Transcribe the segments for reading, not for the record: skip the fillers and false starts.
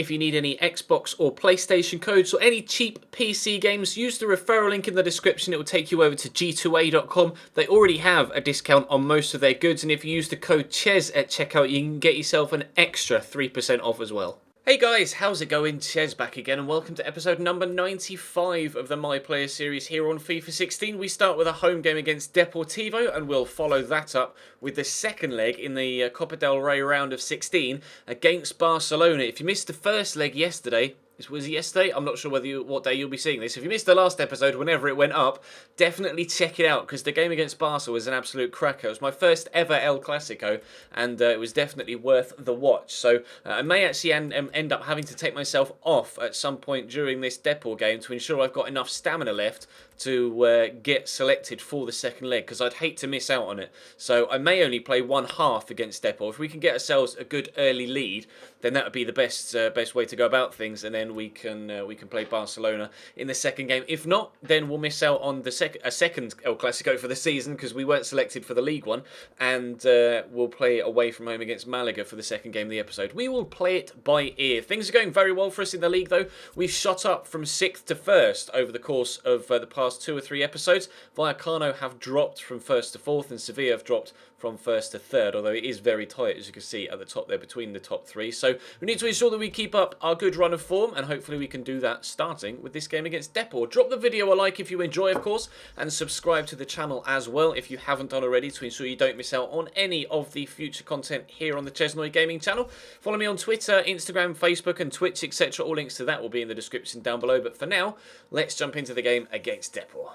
If you need any Xbox or PlayStation codes or any cheap PC games, use the referral link in the description. It will take you over to g2a.com. They already have a discount on most of their goods, and if you use the code CHES at checkout, you can get yourself an extra 3% off as well. Hey guys, how's it going? Ches back again, and welcome to episode number 95 of the My Player series here on FIFA 16. We start with a home game against Deportivo, and we'll follow that up with the second leg in the Copa del Rey round of 16 against Barcelona. If you missed the first leg yesterday, was it yesterday? I'm not sure what day you'll be seeing this. If you missed the last episode, whenever it went up, definitely check it out, because the game against Barca was an absolute cracker. It was my first ever El Clasico, and it was definitely worth the watch. So I may actually end up having to take myself off at some point during this Depor game to ensure I've got enough stamina left to get selected for the second leg, because I'd hate to miss out on it. So I may only play one half against Depor. If we can get ourselves a good early lead, then that would be the best way to go about things, and then we can play Barcelona in the second game. If not, then we'll miss out on a second El Clasico for the season, because we weren't selected for the League one, and we'll play away from home against Malaga for the second game of the episode. We will play it by ear. Things are going very well for us in the league, though. We've shot up from 6th to 1st over the course of the past 2 or 3 episodes. Vallecano have dropped from 1st to 4th, and Sevilla have dropped from 1st to 3rd, although it is very tight, as you can see at the top there, between the top 3. So we need to ensure that we keep up our good run of form, and hopefully we can do that starting with this game against Depor. Drop the video a like if you enjoy, of course, and subscribe to the channel as well if you haven't done already, to ensure you don't miss out on any of the future content here on the Chesnoid Gaming channel. Follow me on Twitter, Instagram, Facebook and Twitch, etc. All links to that will be in the description down below. But for now, let's jump into the game against Depor.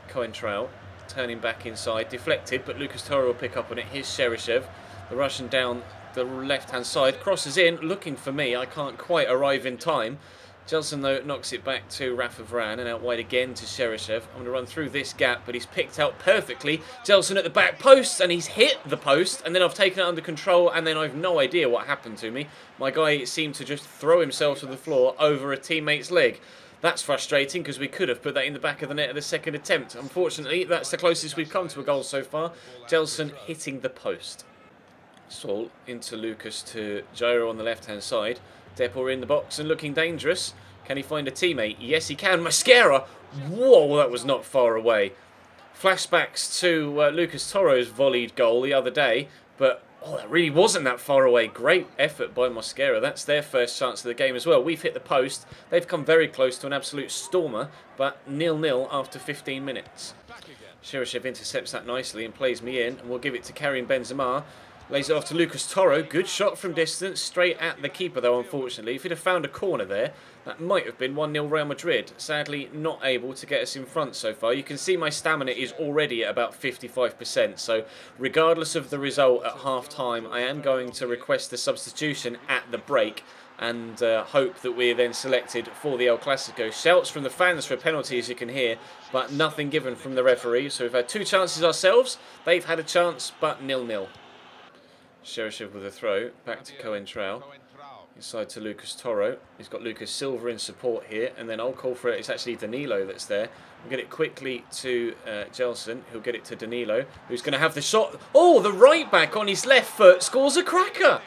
Coentrao turning back inside, deflected, but Lucas Torre will pick up on it. Here's Cheryshev, the Russian down the left-hand side, crosses in, looking for me. I can't quite arrive in time. Gelson, though, knocks it back to Rafa Varane, and out wide again to Cheryshev. I'm going to run through this gap, but he's picked out perfectly. Gelson at the back post, and he's hit the post, and then I've taken it under control, and then I've no idea what happened to me. My guy seemed to just throw himself to the floor over a teammate's leg. That's frustrating, because we could have put that in the back of the net at the second attempt. Unfortunately, that's the closest we've come to a goal so far. Gelson hitting the post. Saul into Lucas to Jairo on the left-hand side. Depor in the box and looking dangerous. Can he find a teammate? Yes, he can. Mascara! Whoa, that was not far away. Flashbacks to Lucas Torre's volleyed goal the other day, but oh, that really wasn't that far away. Great effort by Mosquera. That's their first chance of the game as well. We've hit the post. They've come very close to an absolute stormer, but 0-0 after 15 minutes. Cheryshev intercepts that nicely and plays me in, and we'll give it to Karim Benzema. Lays it off to Lucas Torre. Good shot from distance, straight at the keeper though, unfortunately. If he'd have found a corner there, that might have been 1-0 Real Madrid. Sadly, not able to get us in front so far. You can see my stamina is already at about 55%, so regardless of the result at half-time, I am going to request the substitution at the break, and hope that we're then selected for the El Clasico. Shouts from the fans for a penalty, as you can hear, but nothing given from the referee. So we've had 2 chances ourselves. They've had a chance, but 0-0. Cheryshev with a throw, back to Coentrao, inside to Lucas Torre. He's got Lucas Silva in support here, and then I'll call for it. It's actually Danilo that's there. We'll get it quickly to Gelson, who'll get it to Danilo, who's going to have the shot. Oh, the right back on his left foot scores a cracker!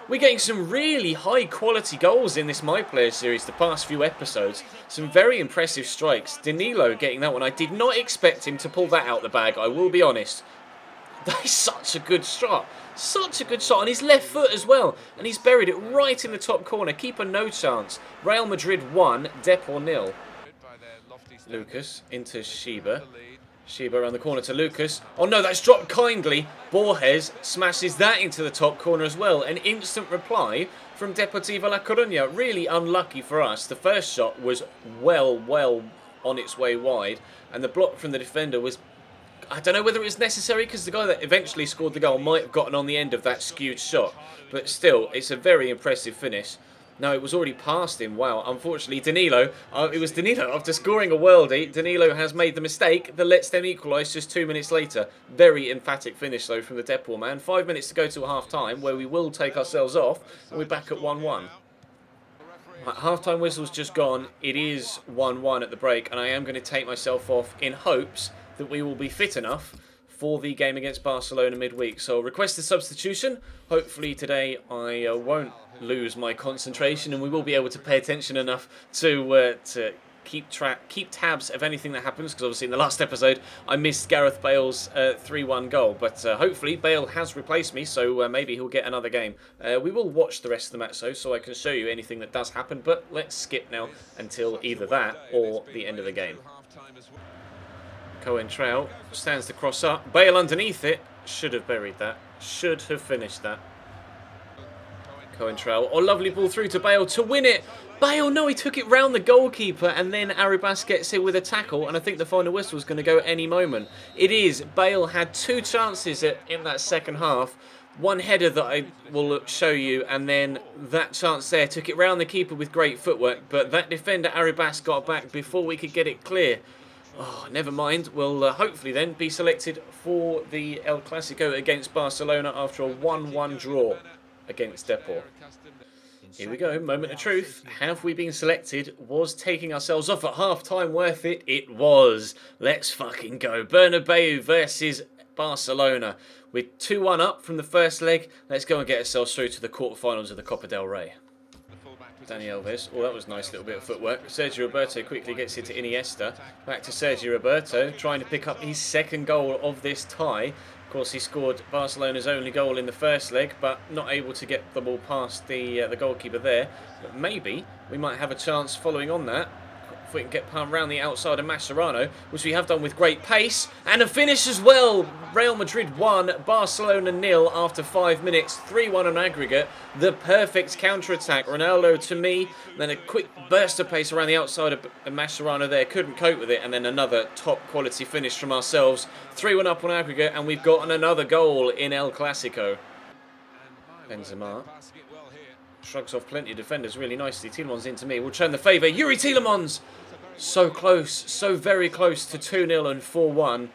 We're getting some really high quality goals in this My Player series the past few episodes. Some very impressive strikes. Danilo getting that one. I did not expect him to pull that out the bag, I will be honest. That is such a good shot. Such a good shot on his left foot as well. And he's buried it right in the top corner. Keeper no chance. Real Madrid 1, Depor 0. Lucas into Sheba. Sheba around the corner to Lucas. Oh no, that's dropped kindly. Borges smashes that into the top corner as well. An instant reply from Deportivo La Coruña. Really unlucky for us. The first shot was well on its way wide. And the block from the defender was, I don't know whether it was necessary, because the guy that eventually scored the goal might have gotten on the end of that skewed shot. But still, it's a very impressive finish. No, it was already past him. Wow. Unfortunately, Danilo, it was Danilo. After scoring a worldie, Danilo has made the mistake that lets them equalise just 2 minutes later. Very emphatic finish, though, from the Depor man. 5 minutes to go to half-time, where we will take ourselves off, and we're back at 1-1. Half-time whistle's just gone. It is 1-1 at the break, and I am going to take myself off in hopes that we will be fit enough for the game against Barcelona midweek. So I'll request a substitution. Hopefully today I won't lose my concentration, and we will be able to pay attention enough to keep tabs of anything that happens, because obviously in the last episode I missed Gareth Bale's 3-1 goal, but hopefully Bale has replaced me, so maybe he'll get another game. We will watch the rest of the match though, so I can show you anything that does happen, but let's skip now until either that or the end of the game. Cohen-Trell stands the cross up, Bale underneath it, should have buried that, should have finished that. Cohen-Trell, oh, lovely ball through to Bale to win it. Bale, no, he took it round the goalkeeper, and then Arribas gets hit with a tackle, and I think the final whistle is going to go at any moment. It is. Bale had 2 chances in that second half. One header that I will show you, and then that chance there took it round the keeper with great footwork, but that defender Arribas got back before we could get it clear. Oh, never mind. We'll hopefully then be selected for the El Clasico against Barcelona after a 1-1 draw against Depor. Here we go, moment of truth. Have we been selected? Was taking ourselves off at half-time worth it? It was. Let's fucking go. Bernabeu versus Barcelona. We're 2-1 up from the first leg. Let's go and get ourselves through to the quarterfinals of the Copa del Rey. Dani Alves. Oh, that was a nice little bit of footwork. Sergio Roberto quickly gets it to Iniesta. Back to Sergio Roberto, trying to pick up his second goal of this tie. Of course, he scored Barcelona's only goal in the first leg, but not able to get the ball past the goalkeeper there. But maybe we might have a chance following on that. If we can get around the outside of Mascherano, which we have done with great pace. And a finish as well. Real Madrid 1, Barcelona 0 after 5 minutes. 3-1 on aggregate. The perfect counter-attack. Ronaldo to me. Then a quick burst of pace around the outside of Mascherano there. Couldn't cope with it. And then another top quality finish from ourselves. 3-1 up on aggregate. And we've gotten another goal in El Clasico. Benzema shrugs off plenty of defenders really nicely. Tielemans into me. We'll turn the favour. Yuri Tielemans! So close. So very close to 2-0 and 4-1.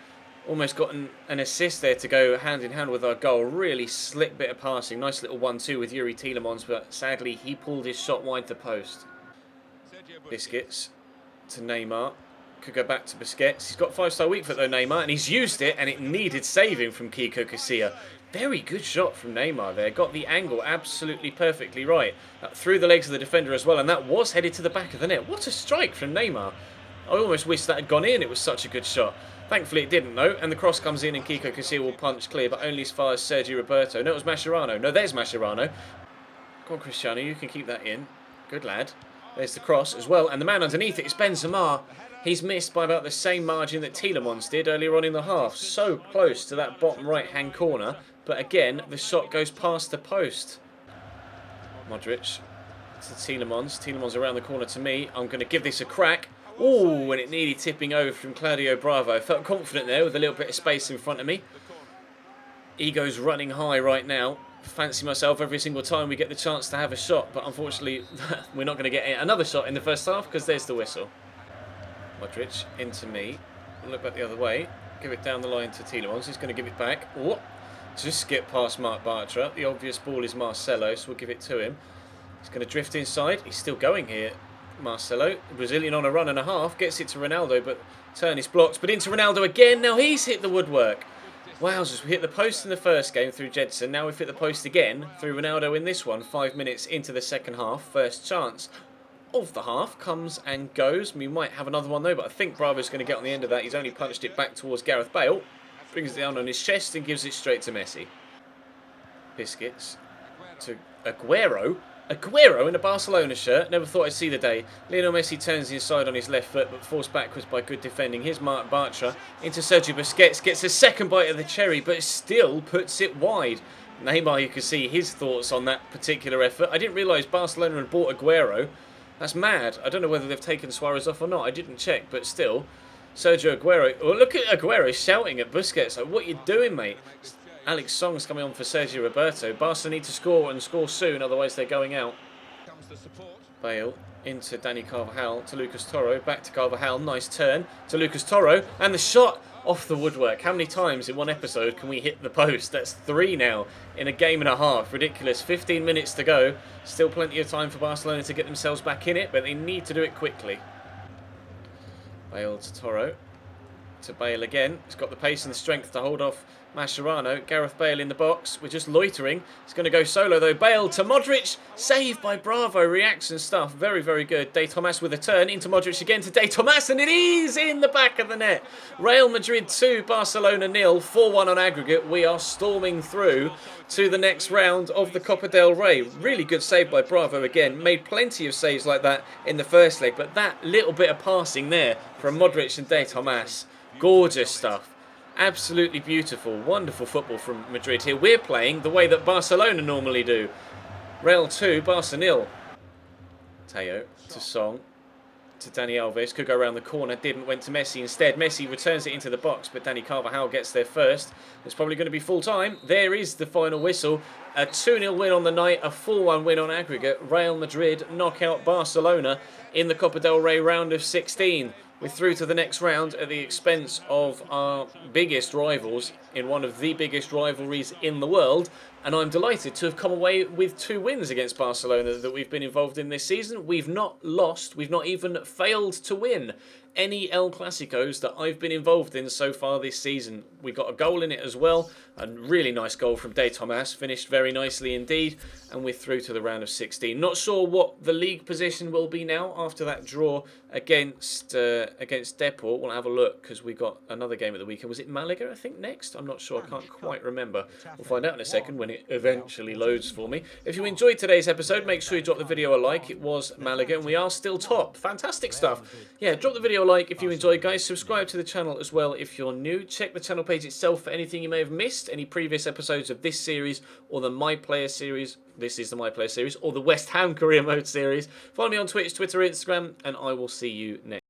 Almost got an assist there to go hand in hand with our goal. Really slick bit of passing. Nice little 1-2 with Yuri Tielemans, but sadly he pulled his shot wide the post. Busquets to Neymar. Could go back to Busquets. He's got 5-star weak foot though, Neymar, and he's used it, and it needed saving from Kiko Casilla. Very good shot from Neymar there. Got the angle absolutely perfectly right. Through the legs of the defender as well, and that was headed to the back of the net. What a strike from Neymar. I almost wish that had gone in. It was such a good shot. Thankfully it didn't though, and the cross comes in and Kiko Casilla will punch clear, but only as far as Sergio Roberto. No, it was Mascherano. No, there's Mascherano. Go on, Cristiano, you can keep that in. Good lad. There's the cross as well, and the man underneath it is Benzema. He's missed by about the same margin that Tielemans did earlier on in the half. So close to that bottom right-hand corner. But again, the shot goes past the post. Modric to Tielemans. Tielemans around the corner to me. I'm going to give this a crack. Oh, and it nearly tipping over from Claudio Bravo. Felt confident there with a little bit of space in front of me. Ego's running high right now. Fancy myself every single time we get the chance to have a shot. But unfortunately, we're not going to get another shot in the first half because there's the whistle. Modric into me. Look back the other way. Give it down the line to Tielemans. He's going to give it back. Oh, just skip past Marc Bartra. The obvious ball is Marcelo, so we'll give it to him. He's going to drift inside. He's still going here, Marcelo. The Brazilian on a run and a half. Gets it to Ronaldo, but turn is blocked. But into Ronaldo again. Now he's hit the woodwork. Wowzers, we hit the post in the first game through Jedson. Now we've hit the post again through Ronaldo in this one. 5 minutes into the second half. First chance of the half comes and goes. We might have another one though, but I think Bravo's going to get on the end of that. He's only punched it back towards Gareth Bale. Brings it down on his chest and gives it straight to Messi. Busquets to Aguero. Aguero in a Barcelona shirt. Never thought I'd see the day. Lionel Messi turns inside on his left foot, but forced backwards by good defending. Here's Marc Bartra into Sergio Busquets. Gets a second bite of the cherry, but still puts it wide. Neymar, you can see his thoughts on that particular effort. I didn't realise Barcelona had bought Aguero. That's mad. I don't know whether they've taken Suarez off or not. I didn't check, but still. Sergio Aguero. Oh, look at Aguero shouting at Busquets. Like, what are you doing, mate? Alex Song's coming on for Sergio Roberto. Barca need to score and score soon, otherwise they're going out. Bale into Dani Carvajal to Lucas Toro. Back to Carvajal. Nice turn to Lucas Toro. And the shot off the woodwork. How many times in one episode can we hit the post? That's 3 now in a game and a half. Ridiculous. 15 minutes to go. Still plenty of time for Barcelona to get themselves back in it, but they need to do it quickly. Bale to Toro. to Bale again. He's got the pace and the strength to hold off Mascherano. Gareth Bale in the box. We're just loitering. He's going to go solo though. Bale to Modric. Saved by Bravo. Reaction stuff. Very, very good. De Tomas with a turn into Modric again to De Tomas. And it is in the back of the net. Real Madrid 2, Barcelona 0. 4-1 on aggregate. We are storming through to the next round of the Copa del Rey. Really good save by Bravo again. Made plenty of saves like that in the first leg. But that little bit of passing there from Modric and De Tomas. Gorgeous stuff. Absolutely beautiful. Wonderful football from Madrid here. We're playing the way that Barcelona normally do. Real 2, Barca 0. Teo to Song. To Dani Alves. Could go around the corner. Didn't. Went to Messi instead. Messi returns it into the box. But Dani Carvajal gets there first. It's probably going to be full time. There is the final whistle. A 2-0 win on the night. A 4-1 win on aggregate. Real Madrid knock out Barcelona in the Copa del Rey round of 16. We're through to the next round at the expense of our biggest rivals in one of the biggest rivalries in the world. And I'm delighted to have come away with 2 wins against Barcelona that we've been involved in this season. We've not lost, we've not even failed to win any El Clasicos that I've been involved in so far this season. We got a goal in it as well. A really nice goal from De Tomas. Finished very nicely indeed. And we're through to the round of 16. Not sure what the league position will be now after that draw against Depor. We'll have a look because we got another game at the weekend. Was it Malaga, I think, next? I'm not sure. I can't quite remember. We'll find out in a second when it eventually loads for me. If you enjoyed today's episode, make sure you drop the video a like. It was Malaga and we are still top. Fantastic stuff. Yeah, drop the video a like if you enjoyed, guys. Subscribe to the channel as well if you're new. Check the channel page itself for anything you may have missed. Any previous episodes of this series or the My Player series. This is the My Player series or the West Ham Career Mode series. Follow me on Twitch, Twitter, Instagram, and I will see you next.